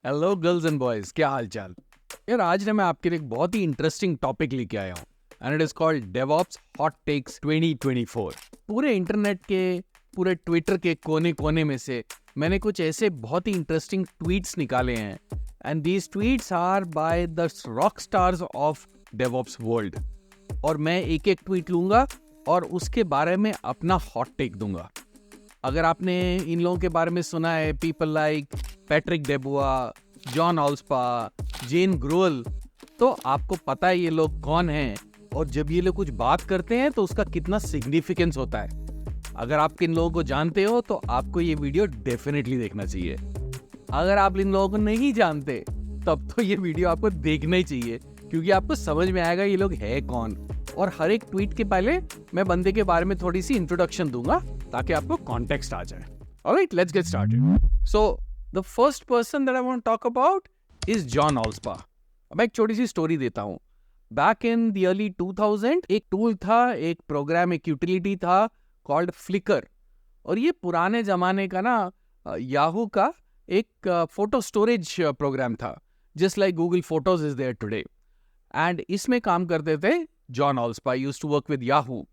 Hello girls and boys, क्या हाल चाल। यार आज ना मैं आपके लिए एक बहुत ही इंटरेस्टिंग टॉपिक लेके आया हूँ and it is called DevOps hot takes 2024। पूरे इंटरनेट के, पूरे ट्विटर के कोने कोने में से मैंने कुछ ऐसे बहुत ही इंटरेस्टिंग ट्वीट्स निकाले हैं and these tweets are by the rock stars of DevOps world. और मैं एक एक ट्वीट लूंगा और उसके बारे में अपना हॉट टेक दूंगा। अगर आपने इन लोगों के बारे में सुना है, पीपल लाइक पैट्रिक डेबुआ, जॉन ऑल्स्पा, जेन ग्रोअल, तो आपको पता है ये लोग कौन हैं और जब ये लोग कुछ बात करते हैं तो उसका कितना सिग्निफिकेंस होता है। अगर आप इन लोगों को जानते हो तो आपको ये वीडियो डेफिनेटली देखना चाहिए। अगर आप इन लोगों को नहीं जानते तब तो ये वीडियो आपको देखना ही चाहिए, क्योंकि आपको समझ में आएगा ये लोग है कौन। और हर एक ट्वीट के पहले मैं बंदे के बारे में थोड़ी सी इंट्रोडक्शन दूंगा ताकि आपको कॉन्टेक्स्ट आ जाए। Alright, let's get started. So the first person that I want to talk about is John Allspaw. अब एक छोटी सी स्टोरी देता हूँ। बैक इन द अर्ली 2000 एक टूल था, एक प्रोग्राम, एक यूटिलिटी था कॉल्ड फ्लिकर। और ये पुराने जमाने का ना याहू का एक फोटो स्टोरेज प्रोग्राम था, just like Google Photos is there today. And इसमें काम करते थे John Allspaw, used to work with Yahoo.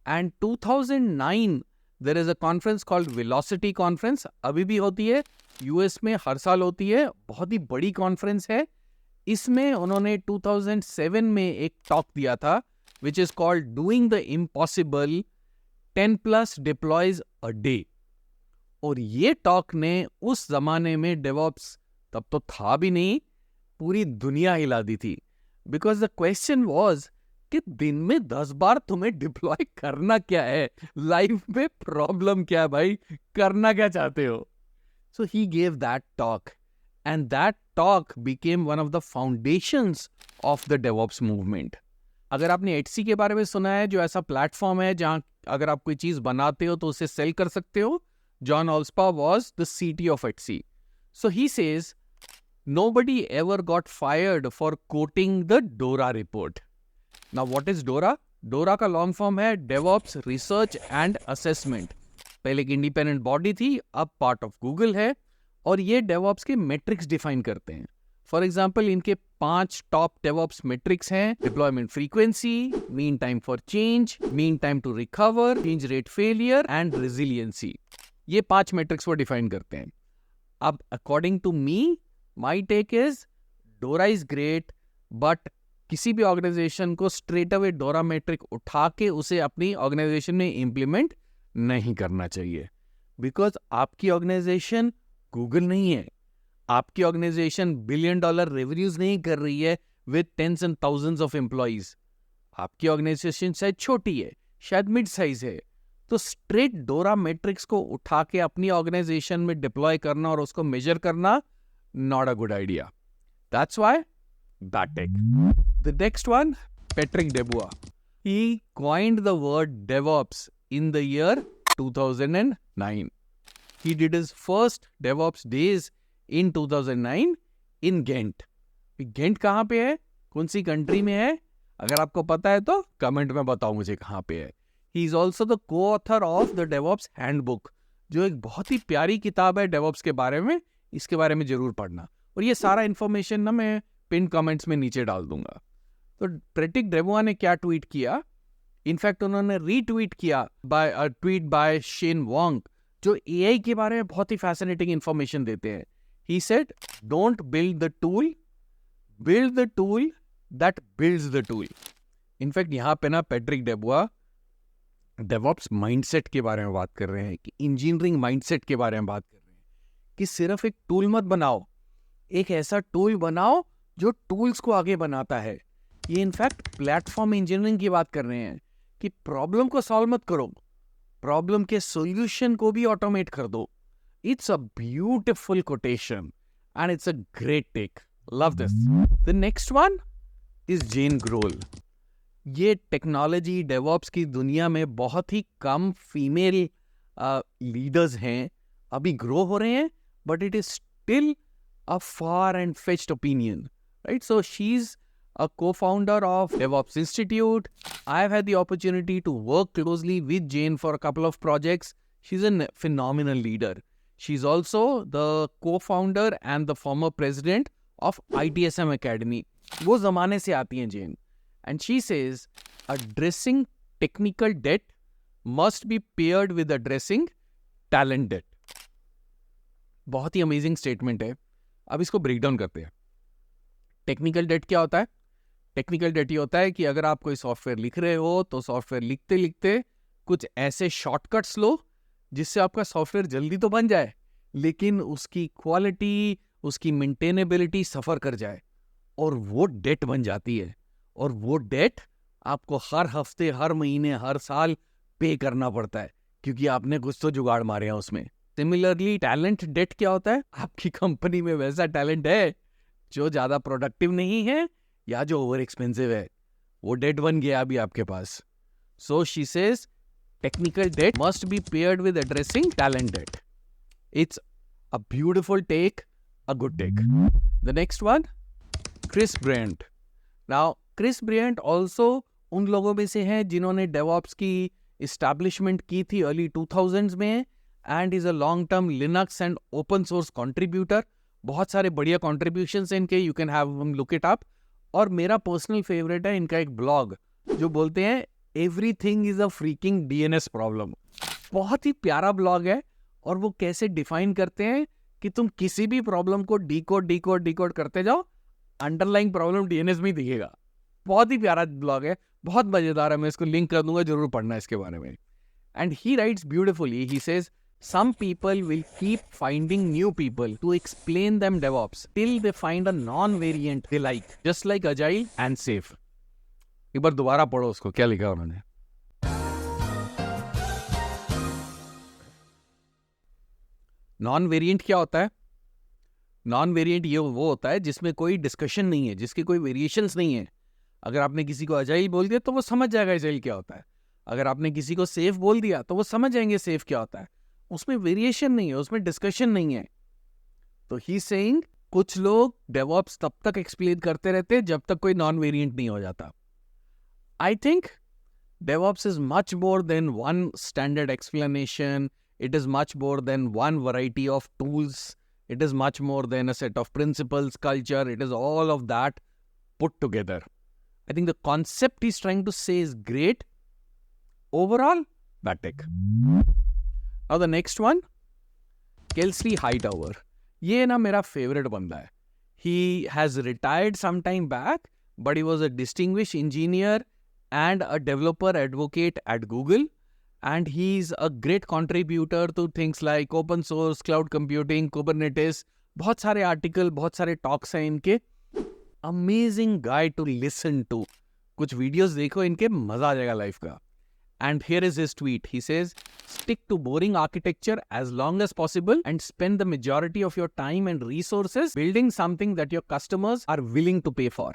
And 2009 there is a conference called Velocity conference, अभी भी होती है, यूएस में हर साल होती है, बहुत ही बड़ी कॉन्फ्रेंस है। इसमें उन्होंने 2007 में एक टॉक दिया था which is called doing the impossible 10+ deploys a day. और ये टॉक ने उस जमाने में डेवऑप्स तब तो था भी नहीं, पूरी दुनिया हिला दी थी। बिकॉज द क्वेश्चन वॉज कि दिन में 10 बार तुम्हें डिप्लॉय करना क्या है, लाइफ में प्रॉब्लम क्या है भाई, करना क्या चाहते हो। So he gave that talk and that talk became one of the foundations of the DevOps movement. अगर आपने एटसी के बारे में सुना है, जो ऐसा प्लेटफॉर्म है जहां अगर आप कोई चीज बनाते हो तो उसे सेल कर सकते हो, John ऑल्स्पा was the CTO of Etsy. So he says, nobody ever got fired for quoting the DORA report. Now what is DORA? DORA का लॉन्ग फॉर्म है DevOps Research and Assessment. पहले एक इंडिपेंडेंट बॉडी थी, अब part of Google है, और ये DevOps के मेट्रिक्स डिफाइन करते हैं। फॉर एग्जाम्पल, इनके 5 टॉप DevOps मेट्रिक्स हैं: deployment frequency, mean time for change, mean time to recover, change rate failure and resiliency. ये 5 मैट्रिक्स वो डिफाइन करते हैं। अब according to me, my take is DORA is great, but किसी भी organisation को straight away डोरा मैट्रिक उठा के उसे अपनी ऑर्गेनाइजेशन में इंप्लीमेंट नहीं करना चाहिए। बिकॉज आपकी ऑर्गेनाइजेशन गूगल नहीं है, आपकी ऑर्गेनाइजेशन $1 बिलियन रेवेन्यूज नहीं कर रही है with tens and thousands of employees. आपकी ऑर्गेनाइजेशन शायद छोटी है, शायद मिड साइज है। तो स्ट्रेट डोरा मैट्रिक्स को उठा के अपनी ऑर्गेनाइजेशन में डिप्लॉय करना और उसको मेजर करना, not a good idea. That's why bad tech. The next one, Patrick Debois. He coined the word DevOps in the year 2009. He did his first DevOps days in 2009 in Ghent. Ghent कहाँ पे है, कौन सी country में है? अगर आपको पता है तो कमेंट में बताओ मुझे कहाँ पे है। He is also the co-author of the DevOps Handbook, जो एक बहुत ही प्यारी किताब है DevOps के बारे में। इसके बारे में जरूर पढ़ना, और ये सारा इन्फॉर्मेशन ना मैं पिन कमेंट्स में नीचे डाल दूंगा। तो पैट्रिक डेबुआ ने क्या ट्वीट किया, इनफैक्ट उन्होंने रीट्वीट किया by a tweet by Shane Wong, जो एआई के बारे में बहुत ही फैसिनेटिंग इंफॉर्मेशन देते हैं। He said, don't build the tool, build the tool that builds the tool. In fact यहाँ पे ना पैट्रिक डेबुआ डेवऑप्स माइंडसेट के बारे में बात कर रहे हैं, कि इंजीनियरिंग माइंडसेट के बारे में बात कर रहे हैं, कि सिर्फ एक टूल मत बनाओ, एक ऐसा टूल बनाओ जो टूल्स को आगे बनाता है। ये इनफैक्ट प्लेटफॉर्म इंजीनियरिंग की बात कर रहे हैं, कि प्रॉब्लम को सॉल्व मत करो, प्रॉब्लम के सॉल्यूशन को भी ऑटोमेट कर दो। It's a beautiful quotation and it's a great take, love this. The next one is Jen Groal. ये टेक्नोलॉजी डेवऑप्स की दुनिया में बहुत ही कम फीमेल लीडर्स हैं, अभी ग्रो हो रहे हैं, but it is still a far and fetched opinion, right? So she is a co-founder of DevOps Institute. I've had the opportunity to work closely with Jane for a couple of projects. She's a phenomenal leader. She is also the co-founder and the former president of ITSM Academy. वो ज़माने से आती हैं Jain. And she says, addressing technical debt must be paired with addressing talent debt. बहुत ही amazing statement है. अब इसको break down करते हैं. टेक्निकल डेट क्या होता है? टेक्निकल डेट ये होता है कि अगर आप कोई सॉफ्टवेयर लिख रहे हो तो सॉफ्टवेयर लिखते लिखते कुछ ऐसे शॉर्टकट्स लो जिससे आपका सॉफ्टवेयर जल्दी तो बन जाए, लेकिन उसकी क्वालिटी, उसकी मेंटेनेबिलिटी सफ़र कर जाए, और वो डेट बन जाती है. और वो डेट आपको हर हफ्ते, हर महीने, हर साल पे करना पड़ता है, क्योंकि आपने कुछ तो जुगाड़ मारे हैं उसमें. सिमिलरली टैलेंट डेट क्या होता है? आपकी कंपनी में वैसा टैलेंट है जो ज़्यादा प्रोडक्टिव नहीं है या जो ओवर एक्सपेंसिव है, वो डेट बन गया अभी आपके पास. So she says technical debt must be paired with addressing talent debt. It's a beautiful take, a good take. The next one, Chris Bryant. Now, Chris Bryant also उन लोगों में से है जिन्होंने DevOps की establishment की थी early 2000s में, and is a long-term Linux and open source contributor. बहुत सारे बढ़िया contributions हैं इनके, you can have them look it up. और मेरा personal favorite है इनका एक blog जो बोलते हैं everything is a freaking DNS problem. बहुत ही प्यारा ब्लॉग है, और वो कैसे डिफाइन करते हैं कि तुम किसी भी प्रॉब्लम को डिकोड करते जाओ, अंडरलाइंग प्रॉब्लम DNS में ही दिखेगा. बहुत ही प्यारा ब्लॉग है, बहुत मजेदार है. मैं इसको लिंक कर दूंगा, जरूर पढ़ना इसके बारे में. And he rights beautifully. He says some people will keep finding new people to explain them DevOps till they find a non-variant they like, just like Agile and Safe. एक बार दोबारा पढ़ो उसको, क्या लिखा उन्होंने. नॉन वेरिएंट क्या होता है? नॉन वेरिएंट ये वो होता है जिसमें कोई डिस्कशन नहीं है, जिसके कोई वेरिएशंस नहीं है. अगर आपने किसी को अजाइल बोल दिया तो वो समझ जाएगा अजाइल क्या होता है. अगर आपने किसी को सेफ बोल दिया तो वो समझ जाएंगे सेफ क्या होता है. उसमें वेरिएशन नहीं है, उसमें डिस्कशन नहीं है. तो ही सेइंग कुछ लोग डेवऑप्स तब तक एक्सप्लेन करते रहते हैं जब तक कोई नॉन वेरिएंट नहीं हो जाता. I think DevOps is much more than one standard explanation. It is much more than one variety of tools. It is much more than a set of principles, culture. It is all of that put together. I think the concept he's trying to say is great. Overall, bad tech. Now the next one, Kelsey Hightower. ये ना मेरा favorite बंदा है. He has retired some time back, but he was a distinguished engineer and a developer advocate at Google, and he's a great contributor to things like open source, cloud computing, Kubernetes. बहुत सारे article, बहुत सारे talks हैं इनके. Amazing guy to listen to. कुछ videos देखो इनके, मजा आ जाएगा लाइफ का. And here is his tweet. He says, stick to boring architecture as long as possible and spend the majority of your time and resources building something that your customers are willing to pay for.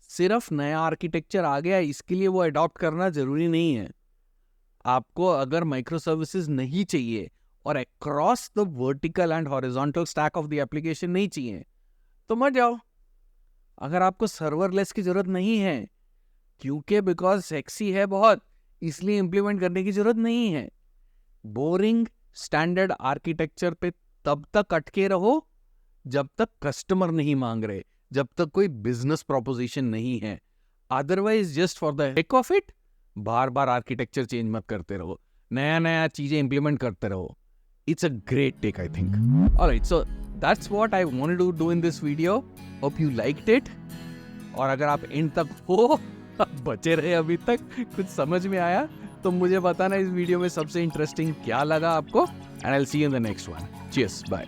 सिर्फ नया architecture आ गया इसके लिए वो adopt करना जरूरी नहीं है. आपको अगर माइक्रो सर्विसेज नहीं चाहिए और across the vertical and horizontal stack of the application नहीं चाहिए तो मत जाओ. अगर आपको सर्वरलेस की जरूरत नहीं है, क्योंकि बिकॉज सेक्सी है बहुत, इसलिए इंप्लीमेंट करने की जरूरत नहीं है. बोरिंग स्टैंडर्ड आर्किटेक्चर पे तब तक अटके रहो जब तक कस्टमर नहीं मांग रहे, जब तक कोई बिजनेस प्रोपोजिशन नहीं है. Otherwise just for the heck of it बार बार आर्किटेक्चर चेंज मत करते रहो, नया नया चीजें इंप्लीमेंट करते रहो. It's a great take I think. Alright, so that's what I wanted to do in this video. Hope you liked it. और अगर आप एंड तक हो, बचे रहे अभी तक, कुछ समझ में आया तो मुझे बताना इस वीडियो में सबसे इंटरेस्टिंग क्या लगा आपको. And I will see you in the next one. Cheers, bye.